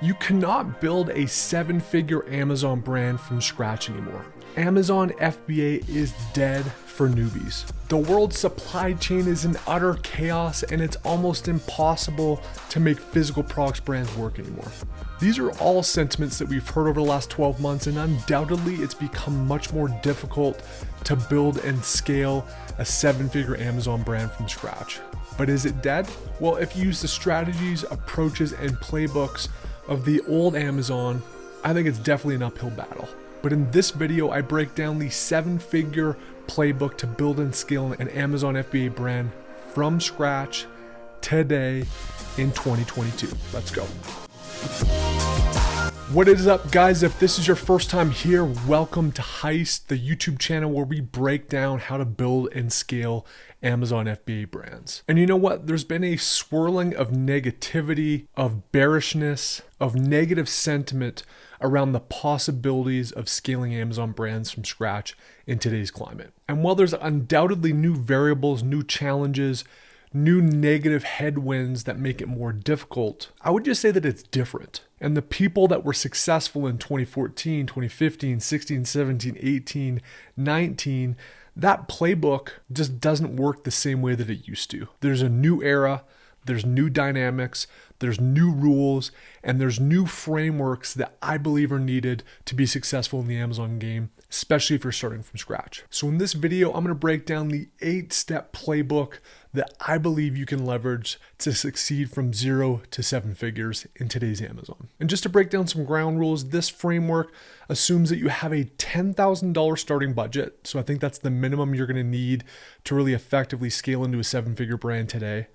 You cannot build a 7-figure Amazon brand from scratch anymore. Amazon FBA is dead for newbies. The world's supply chain is in utter chaos, and it's almost impossible to make physical products brands work anymore. These are all sentiments that we've heard over the last 12 months, and undoubtedly it's become much more difficult to build and scale a 7-figure Amazon brand from scratch. But is it dead? Well, if you use the strategies, approaches, and playbooks of the old Amazon, I think it's definitely an uphill battle. But in this video, I break down the 7-figure playbook to build and scale an Amazon FBA brand from scratch today in 2022. Let's go. What is up, guys? If this is your first time here, welcome to Heist, the YouTube channel where we break down how to build and scale Amazon FBA brands. And you know what? There's been a swirling of negativity, of bearishness, of negative sentiment around the possibilities of scaling Amazon brands from scratch in today's climate. And while there's undoubtedly new variables, new challenges, new negative headwinds that make it more difficult, I would just say that it's different. And the people that were successful in 2014, 2015, 16, 17, 18, 19, that playbook just doesn't work the same way that it used to. There's a new era, there's new dynamics, there's new rules, and there's new frameworks that I believe are needed to be successful in the Amazon game, especially if you're starting from scratch. So in this video, I'm gonna break down the 8-step playbook that I believe you can leverage to succeed from 0 to 7 figures in today's Amazon. And just to break down some ground rules, this framework assumes that you have a $10,000 starting budget. So I think that's the minimum you're gonna need to really effectively scale into a 7-figure brand today.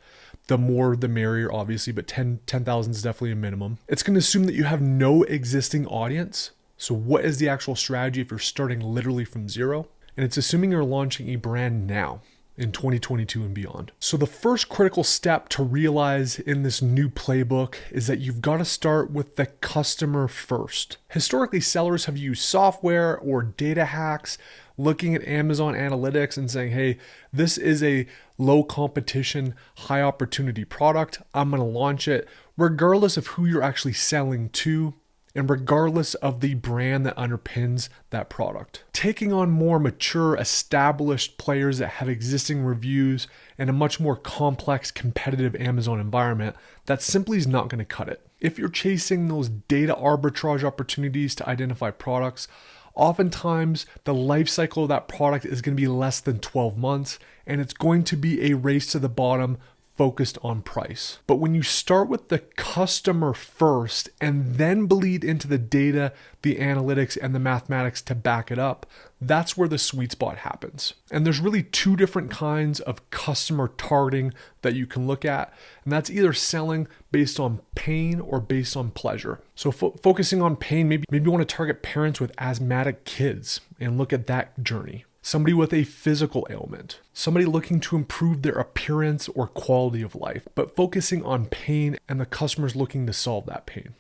The more, the merrier, obviously, but 10,000 is definitely a minimum. It's gonna assume that you have no existing audience. So what is the actual strategy if you're starting literally from 0? And it's assuming you're launching a brand now in 2022 and beyond. So the first critical step to realize in this new playbook is that you've got to start with the customer first. Historically, sellers have used software or data hacks, looking at Amazon analytics and saying, hey, this is a low competition, high opportunity product. I'm going to launch it regardless of who you're actually selling to and regardless of the brand that underpins that product. Taking on more mature, established players that have existing reviews and a much more complex, competitive Amazon environment, that simply is not going to cut it. If you're chasing those data arbitrage opportunities to identify products, oftentimes the life cycle of that product is going to be less than 12 months, and it's going to be a race to the bottom focused on price. But when you start with the customer first and then bleed into the data, the analytics, and the mathematics to back it up, that's where the sweet spot happens. And there's really 2 different kinds of customer targeting that you can look at, and that's either selling based on pain or based on pleasure. So focusing on pain, maybe you want to target parents with asthmatic kids and look at that journey. Somebody with a physical ailment, somebody looking to improve their appearance or quality of life, but focusing on pain and the customers looking to solve that pain.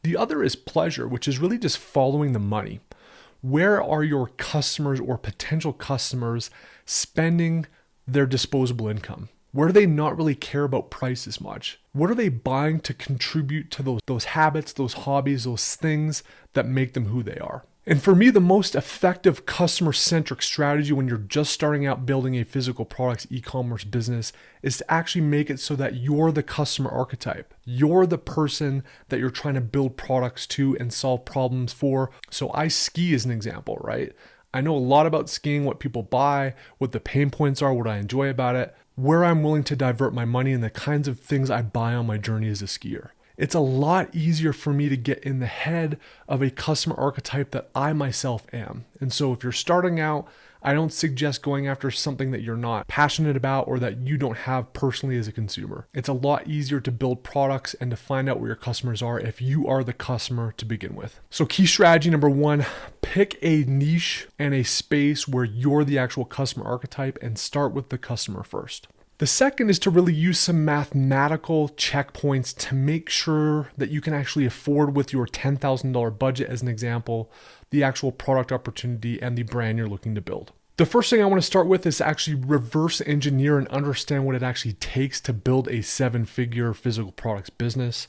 The other is pleasure, which is really just following the money. Where are your customers or potential customers spending their disposable income? Where do they not really care about price as much? What are they buying to contribute to those habits, those hobbies, those things that make them who they are? And for me, the most effective customer-centric strategy when you're just starting out building a physical products e-commerce business is to actually make it so that you're the customer archetype. You're the person that you're trying to build products to and solve problems for. So I ski as an example, right? I know a lot about skiing, what people buy, what the pain points are, what I enjoy about it, where I'm willing to divert my money, and the kinds of things I buy on my journey as a skier. It's a lot easier for me to get in the head of a customer archetype that I myself am. And so if you're starting out, I don't suggest going after something that you're not passionate about or that you don't have personally as a consumer. It's a lot easier to build products and to find out where your customers are if you are the customer to begin with. So key strategy number 1, pick a niche and a space where you're the actual customer archetype and start with the customer first. The second is to really use some mathematical checkpoints to make sure that you can actually afford with your $10,000 budget, as an example, the actual product opportunity and the brand you're looking to build. The first thing I want to start with is to actually reverse engineer and understand what it actually takes to build a 7-figure physical products business.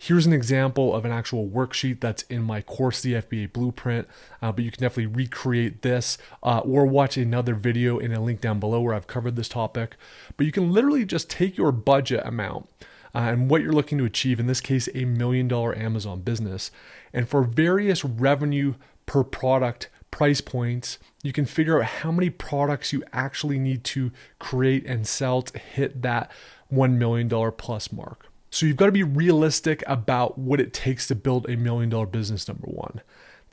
Here's an example of an actual worksheet that's in my course, the FBA Blueprint, but you can definitely recreate this or watch another video in a link down below where I've covered this topic. But you can literally just take your budget amount and what you're looking to achieve, in this case, $1 million Amazon business. And for various revenue per product price points, you can figure out how many products you actually need to create and sell to hit that $1 million plus mark. So you've got to be realistic about what it takes to build $1 million business, number one.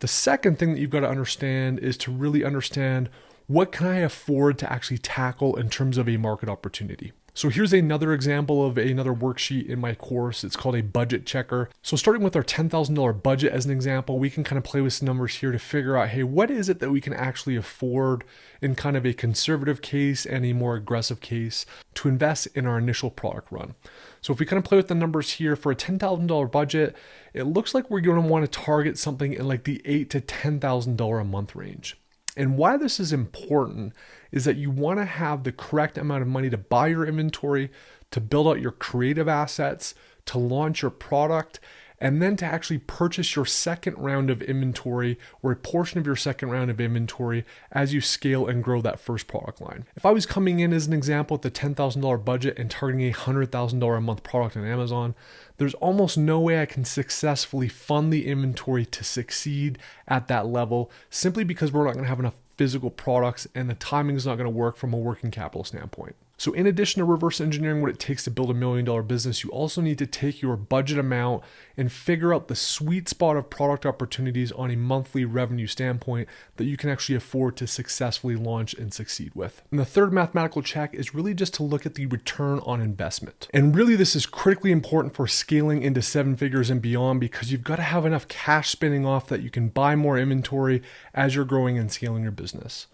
The second thing that you've got to understand is to really understand, what can I afford to actually tackle in terms of a market opportunity? So here's another example of another worksheet in my course. It's called a budget checker. So starting with our $10,000 budget as an example, we can kind of play with some numbers here to figure out, hey, what is it that we can actually afford in kind of a conservative case and a more aggressive case to invest in our initial product run? So if we kind of play with the numbers here, for a $10,000 budget, it looks like we're going to want to target something in like the $8,000 to $10,000 a month range. And why this is important is that you want to have the correct amount of money to buy your inventory, to build out your creative assets, to launch your product, and then to actually purchase your second round of inventory or a portion of your second round of inventory as you scale and grow that first product line. If I was coming in as an example with the $10,000 budget and targeting a $100,000 a month product on Amazon, there's almost no way I can successfully fund the inventory to succeed at that level, simply because we're not going to have enough physical products and the timing is not going to work from a working capital standpoint. So in addition to reverse engineering what it takes to build $1 million business, you also need to take your budget amount and figure out the sweet spot of product opportunities on a monthly revenue standpoint that you can actually afford to successfully launch and succeed with. And the third mathematical check is really just to look at the return on investment. And really this is critically important for scaling into 7 figures and beyond, because you've got to have enough cash spinning off that you can buy more inventory as you're growing and scaling your business.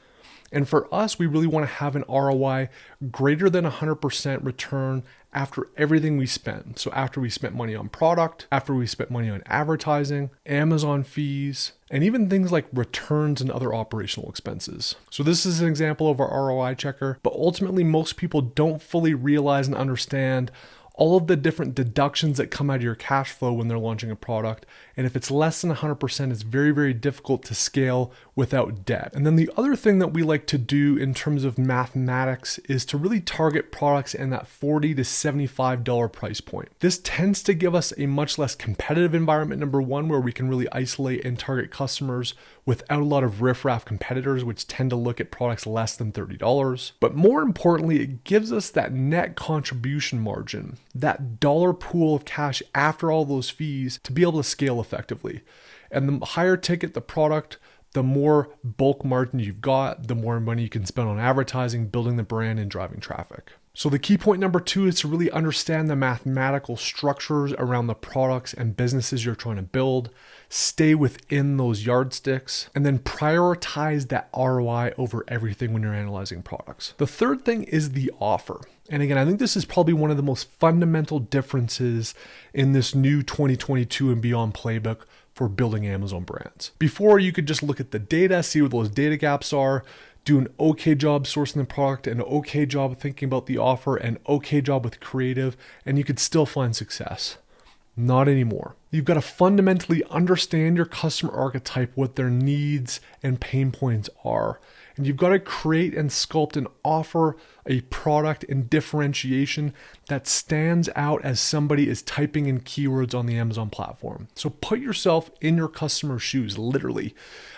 And for us, we really want to have an ROI greater than 100% return after everything we spend. So after we spent money on product, after we spent money on advertising, Amazon fees, and even things like returns and other operational expenses. So this is an example of our ROI checker, but ultimately most people don't fully realize and understand all of the different deductions that come out of your cash flow when they're launching a product. And if it's less than 100%, it's very, very difficult to scale without debt. And then the other thing that we like to do in terms of mathematics is to really target products in that $40 to $75 price point. This tends to give us a much less competitive environment, number one, where we can really isolate and target customers without a lot of riffraff competitors, which tend to look at products less than $30. But more importantly, it gives us that net contribution margin, that dollar pool of cash after all those fees to be able to scale effectively. And the higher ticket the product, the more bulk margin you've got, the more money you can spend on advertising, building the brand, and driving traffic. So the key point number 2 is to really understand the mathematical structures around the products and businesses you're trying to build, stay within those yardsticks, and then prioritize that ROI over everything when you're analyzing products. The third thing is the offer. And again, I think this is probably one of the most fundamental differences in this new 2022 and beyond playbook for building Amazon brands. Before, you could just look at the data, see what those data gaps are, do an okay job sourcing the product, an okay job thinking about the offer, an okay job with creative, and you could still find success. Not anymore. You've got to fundamentally understand your customer archetype, what their needs and pain points are. And you've got to create and sculpt and offer a product and differentiation that stands out as somebody is typing in keywords on the Amazon platform. So put yourself in your customer's shoes, literally.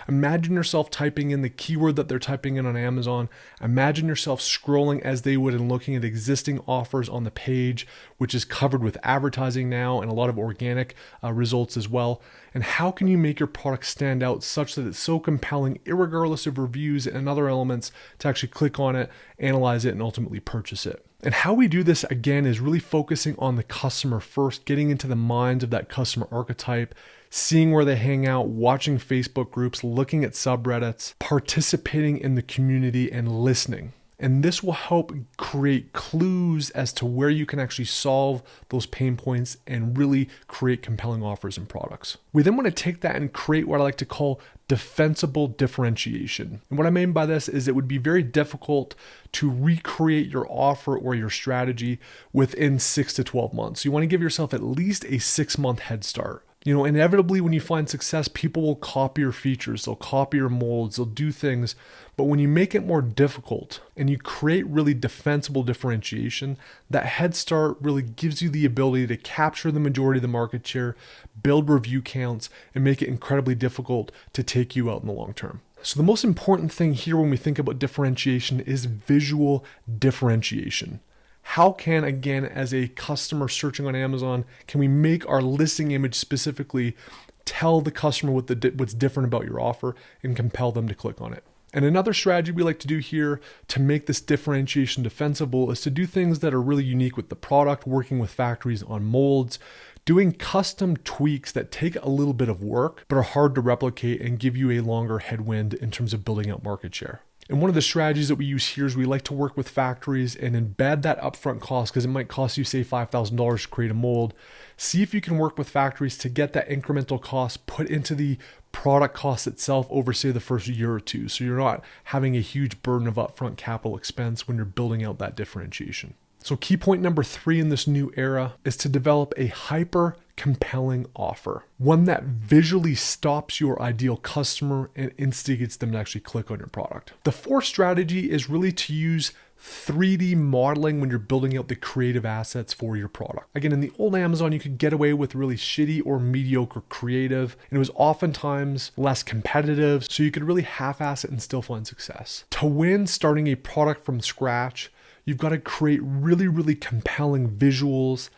Imagine yourself typing in the keyword that they're typing in on Amazon. Imagine yourself scrolling as they would and looking at existing offers on the page, which is covered with advertising now and a lot of organic results as well. And how can you make your product stand out such that it's so compelling, irregardless of reviews and other elements, to actually click on it, analyze it, and ultimately purchase it? And how we do this, again, is really focusing on the customer first, getting into the minds of that customer archetype, seeing where they hang out, watching Facebook groups, looking at subreddits, participating in the community, and listening. And this will help create clues as to where you can actually solve those pain points and really create compelling offers and products. We then want to take that and create what I like to call defensible differentiation. And what I mean by this is it would be very difficult to recreate your offer or your strategy within 6 to 12 months. You want to give yourself at least a 6-month head start. Inevitably, when you find success, people will copy your features, they'll copy your molds, they'll do things. But when you make it more difficult and you create really defensible differentiation, that head start really gives you the ability to capture the majority of the market share, build review counts, and make it incredibly difficult to take you out in the long term. So the most important thing here when we think about differentiation is visual differentiation. How can, again, as a customer searching on Amazon, can we make our listing image specifically tell the customer what's different about your offer and compel them to click on it? And another strategy we like to do here to make this differentiation defensible is to do things that are really unique with the product, working with factories on molds, doing custom tweaks that take a little bit of work but are hard to replicate and give you a longer headwind in terms of building out market share. And one of the strategies that we use here is we like to work with factories and embed that upfront cost, because it might cost you, say, $5,000 to create a mold. See if you can work with factories to get that incremental cost put into the product cost itself over, say, the first year or two. So you're not having a huge burden of upfront capital expense when you're building out that differentiation. So key point number 3 in this new era is to develop a hyper compelling offer, one that visually stops your ideal customer and instigates them to actually click on your product. The fourth strategy is really to use 3D modeling when you're building out the creative assets for your product. Again, in the old Amazon, you could get away with really shitty or mediocre creative, and it was oftentimes less competitive, so you could really half-ass it and still find success. To win starting a product from scratch, you've got to create really, really compelling visuals,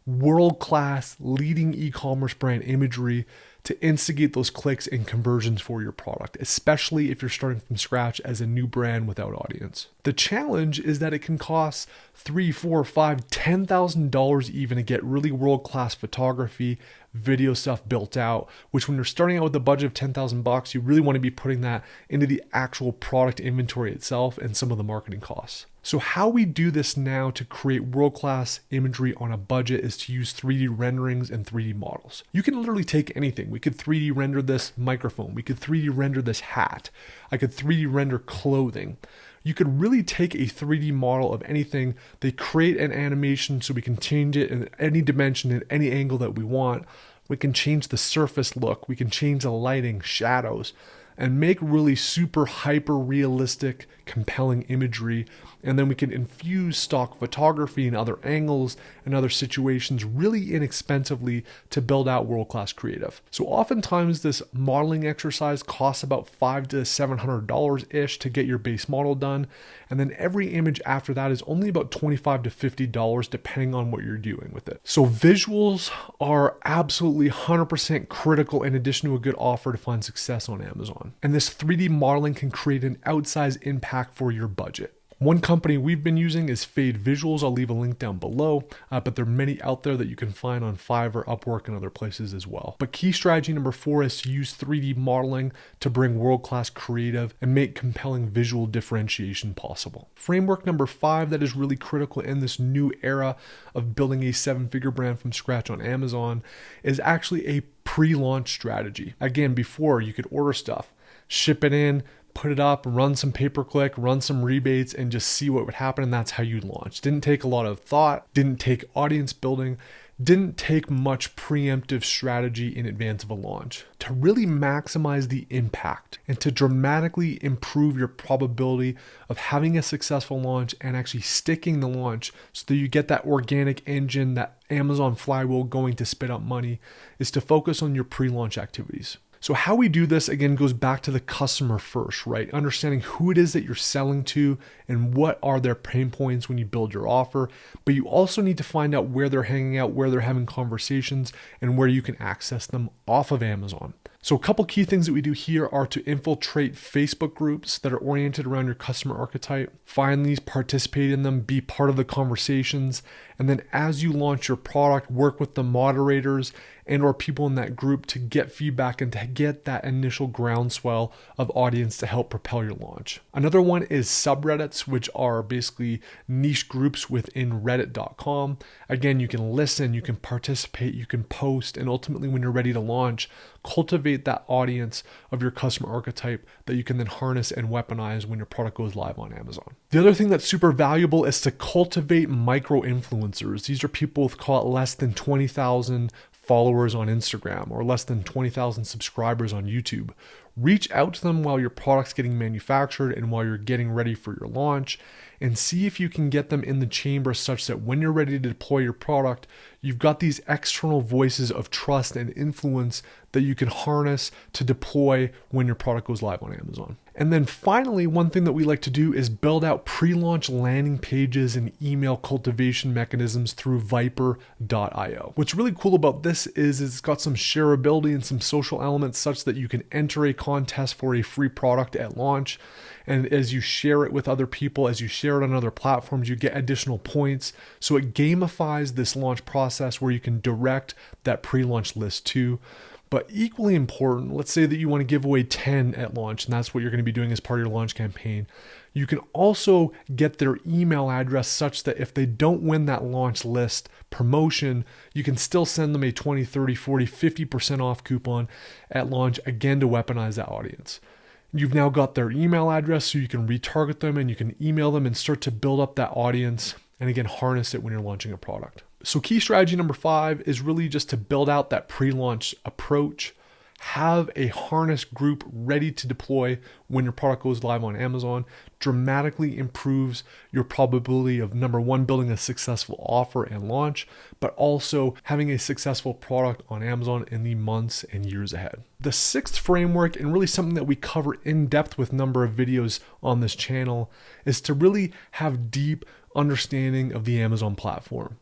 world-class leading e-commerce brand imagery to instigate those clicks and conversions for your product, especially if you're starting from scratch as a new brand without audience. The challenge is that it can cost $3,000, $4,000, $5,000, $10,000 even to get really world-class photography, video stuff built out, which when you're starting out with a budget of $10,000, you really want to be putting that into the actual product inventory itself and some of the marketing costs. So how we do this now to create world-class imagery on a budget is to use 3D renderings and 3D models. You can literally take anything. We could 3D render this microphone. We could 3D render this hat. I could 3D render clothing. You could really take a 3D model of anything. They create an animation so we can change it in any dimension, in any angle that we want. We can change the surface look. We can change the lighting, shadows, and make really super hyper realistic, compelling imagery. And then we can infuse stock photography and other angles and other situations really inexpensively to build out world-class creative. So oftentimes this modeling exercise costs about $500 to $700-ish to get your base model done. And then every image after that is only about $25 to $50 depending on what you're doing with it. So visuals are absolutely 100% critical in addition to a good offer to find success on Amazon. And this 3D modeling can create an outsized impact for your budget. One company we've been using is Fade Visuals. I'll leave a link down below, but there are many out there that you can find on Fiverr, Upwork, and other places as well. But key strategy number 4 is to use 3D modeling to bring world-class creative and make compelling visual differentiation possible. Framework number 5 that is really critical in this new era of building a 7-figure brand from scratch on Amazon is actually a pre-launch strategy. Again, before you could order stuff, ship it in, put it up, run some pay-per-click, run some rebates, and just see what would happen. And that's how you launch. Didn't take a lot of thought, didn't take audience building, didn't take much preemptive strategy in advance of a launch. To really maximize the impact and to dramatically improve your probability of having a successful launch and actually sticking the launch so that you get that organic engine, that Amazon flywheel going to spit out money, is to focus on your pre-launch activities. So how we do this, again, goes back to the customer first, right? Understanding who it is that you're selling to and what are their pain points when you build your offer. But you also need to find out where they're hanging out, where they're having conversations, and where you can access them off of Amazon. So a couple key things that we do here are to infiltrate Facebook groups that are oriented around your customer archetype, find these, participate in them, be part of the conversations, and then as you launch your product, work with the moderators and or people in that group to get feedback and to get that initial groundswell of audience to help propel your launch. Another one is subreddits, which are basically niche groups within reddit.com. Again, you can listen, you can participate, you can post, and ultimately when you're ready to launch, cultivate that audience of your customer archetype that you can then harness and weaponize when your product goes live on Amazon. The other thing that's super valuable is to cultivate micro influencers. These are people with, call it, less than 20,000 followers on Instagram or less than 20,000 subscribers on YouTube. Reach out to them while your product's getting manufactured and while you're getting ready for your launch, and see if you can get them in the chamber such that when you're ready to deploy your product, you've got these external voices of trust and influence that you can harness to deploy when your product goes live on Amazon. And then finally, one thing that we like to do is build out pre-launch landing pages and email cultivation mechanisms through Viper.io. What's really cool about this is it's got some shareability and some social elements such that you can enter a contest for a free product at launch. And as you share it with other people, as you share it on other platforms, you get additional points. So it gamifies this launch process where you can direct that pre-launch list to. But equally important, let's say that you want to give away 10 at launch, and that's what you're going to be doing as part of your launch campaign. You can also get their email address such that if they don't win that launch list promotion, you can still send them a 20, 30, 40, 50% off coupon at launch, again, to weaponize that audience. You've now got their email address, so you can retarget them and you can email them and start to build up that audience, and again, harness it when you're launching a product. So key strategy number 5 is really just to build out that pre-launch approach. Have a harness group ready to deploy when your product goes live on Amazon. Dramatically improves your probability of, number one, building a successful offer and launch, but also having a successful product on Amazon in the months and years ahead. The 6th framework, and really something that we cover in depth with a number of videos on this channel, is to really have deep understanding of the Amazon platform.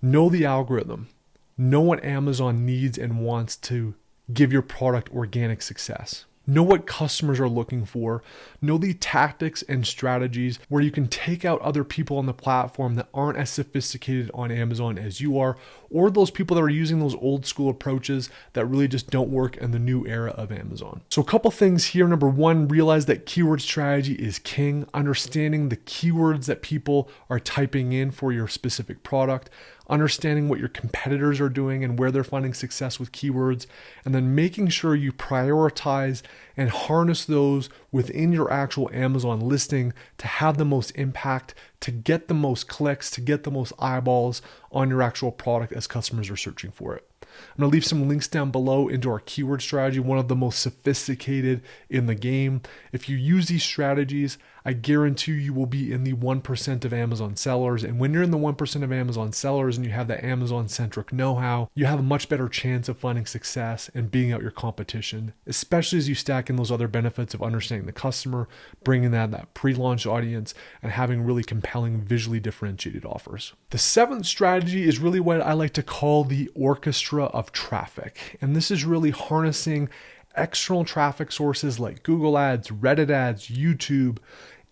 Know the algorithm. Know what Amazon needs and wants to give your product organic success. Know what customers are looking for. Know the tactics and strategies where you can take out other people on the platform that aren't as sophisticated on Amazon as you are, or those people that are using those old school approaches that really just don't work in the new era of Amazon. So a couple things here. Number 1, realize that keyword strategy is king. Understanding the keywords that people are typing in for your specific product. Understanding what your competitors are doing and where they're finding success with keywords, and then making sure you prioritize and harness those within your actual Amazon listing to have the most impact, to get the most clicks, to get the most eyeballs on your actual product as customers are searching for it. I'm going to leave some links down below into our keyword strategy, one of the most sophisticated in the game. If you use these strategies, I guarantee you will be in the 1% of Amazon sellers. And when you're in the 1% of Amazon sellers and you have that Amazon-centric know-how, you have a much better chance of finding success and beating out your competition, especially as you stack in those other benefits of understanding the customer, bringing that pre-launch audience, and having really compelling, visually differentiated offers. The 7th strategy is really what I like to call the orchestra of traffic. And this is really harnessing external traffic sources like Google Ads, Reddit ads, YouTube,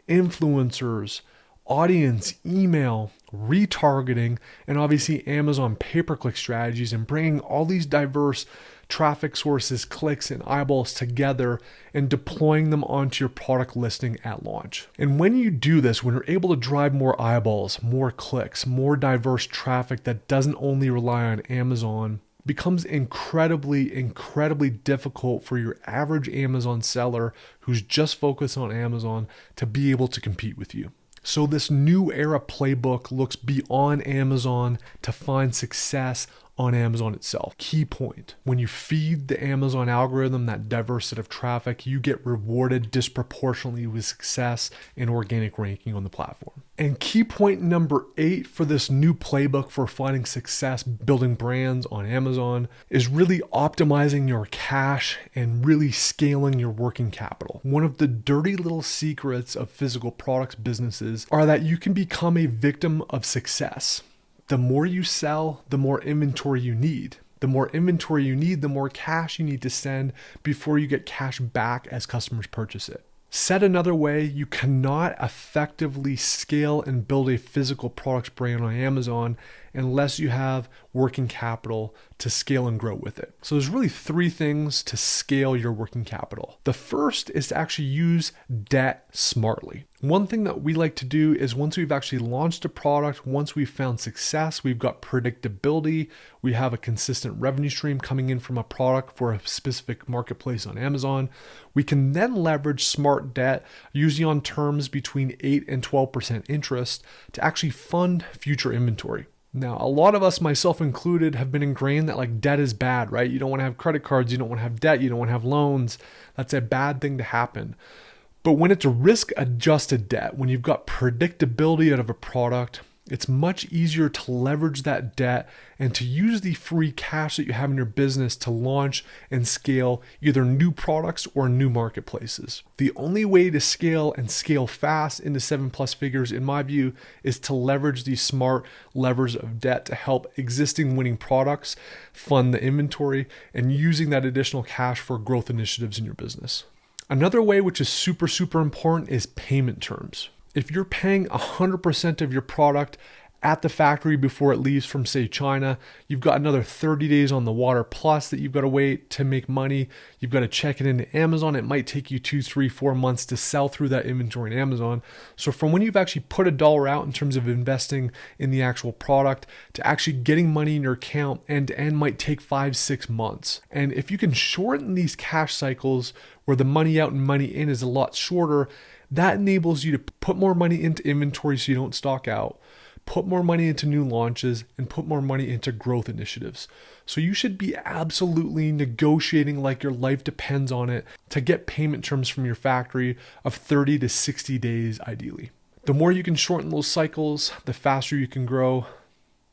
influencers, audience, email, retargeting, and obviously Amazon pay-per-click strategies, and bringing all these diverse traffic sources, clicks, and eyeballs together and deploying them onto your product listing at launch. And when you do this, when you're able to drive more eyeballs, more clicks, more diverse traffic that doesn't only rely on Amazon, becomes incredibly difficult for your average Amazon seller who's just focused on Amazon to be able to compete with you. So this new era playbook looks beyond Amazon to find success on Amazon itself. Key point: when you feed the Amazon algorithm that diverse set of traffic, you get rewarded disproportionately with success and organic ranking on the platform. And key point number 8 for this new playbook for finding success building brands on Amazon is really optimizing your cash and really scaling your working capital. One of the dirty little secrets of physical products businesses are that you can become a victim of success. The more you sell, the more inventory you need. The more inventory you need, the more cash you need to send before you get cash back as customers purchase it. Said another way, you cannot effectively scale and build a physical products brand on Amazon unless you have working capital to scale and grow with it. So there's really three things to scale your working capital. The first is to actually use debt smartly. One thing that we like to do is once we've actually launched a product, once we've found success, we've got predictability, we have a consistent revenue stream coming in from a product for a specific marketplace on Amazon, we can then leverage smart debt, usually on terms between 8 and 12% interest, to actually fund future inventory. Now, a lot of us, myself included, have been ingrained that like debt is bad, right? You don't want to have credit cards, you don't want to have debt, you don't want to have loans. That's a bad thing to happen. But when it's a risk-adjusted debt, when you've got predictability out of a product, it's much easier to leverage that debt and to use the free cash that you have in your business to launch and scale either new products or new marketplaces. The only way to scale and scale fast into 7+ figures, in my view, is to leverage these smart levers of debt to help existing winning products fund the inventory and using that additional cash for growth initiatives in your business. Another way, which is super important, is payment terms. If you're paying 100% of your product at the factory before it leaves from, say, China, you've got another 30 days on the water plus that you've got to wait to make money. You've got to check it into Amazon. It might take you 2, 3, 4 months to sell through that inventory in Amazon. So from when you've actually put $1 out in terms of investing in the actual product to actually getting money in your account end to end might take 5, 6 months. And if you can shorten these cash cycles where the money out and money in is a lot shorter, that enables you to put more money into inventory so you don't stock out, put more money into new launches, and put more money into growth initiatives. So you should be absolutely negotiating like your life depends on it to get payment terms from your factory of 30 to 60 days ideally. The more you can shorten those cycles, the faster you can grow,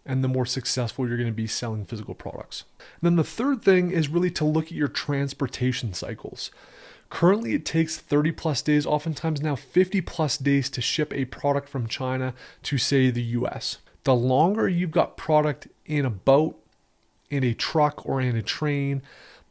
and the more successful you're going to be selling physical products. And then the third thing is really to look at your transportation cycles. Currently, it takes 30+ days, oftentimes now 50+ days to ship a product from China to, say, the US. The longer you've got product in a boat, in a truck, or in a train,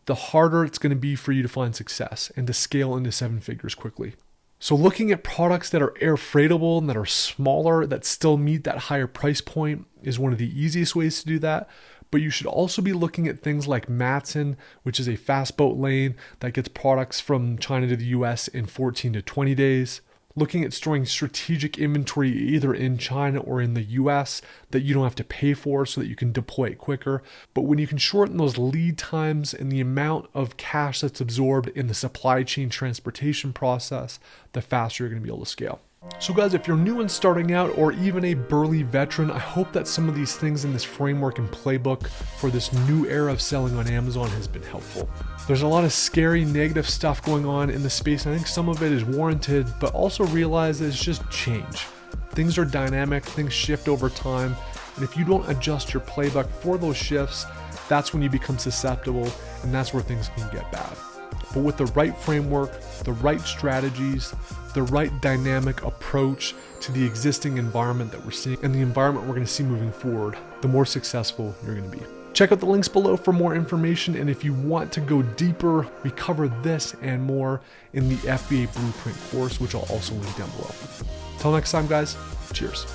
the harder it's going to be for you to find success and to scale into 7 figures quickly. So looking at products that are air freightable and that are smaller, that still meet that higher price point is one of the easiest ways to do that. But you should also be looking at things like Matson, which is a fast boat lane that gets products from China to the US in 14 to 20 days. Looking at storing strategic inventory either in China or in the US that you don't have to pay for so that you can deploy it quicker. But when you can shorten those lead times and the amount of cash that's absorbed in the supply chain transportation process, the faster you're going to be able to scale. So guys, if you're new and starting out or even a burly veteran, I hope that some of these things in this framework and playbook for this new era of selling on Amazon has been helpful. There's a lot of scary, negative stuff going on in the space, and I think some of it is warranted, but also realize that it's just change. Things are dynamic, things shift over time, and if you don't adjust your playbook for those shifts, that's when you become susceptible, and that's where things can get bad. But with the right framework, the right strategies, the right dynamic approach to the existing environment that we're seeing and the environment we're going to see moving forward, the more successful you're going to be. Check out the links below for more information, and if you want to go deeper, we cover this and more in the FBA Blueprint course, which I'll also link down below. Till next time, guys, cheers.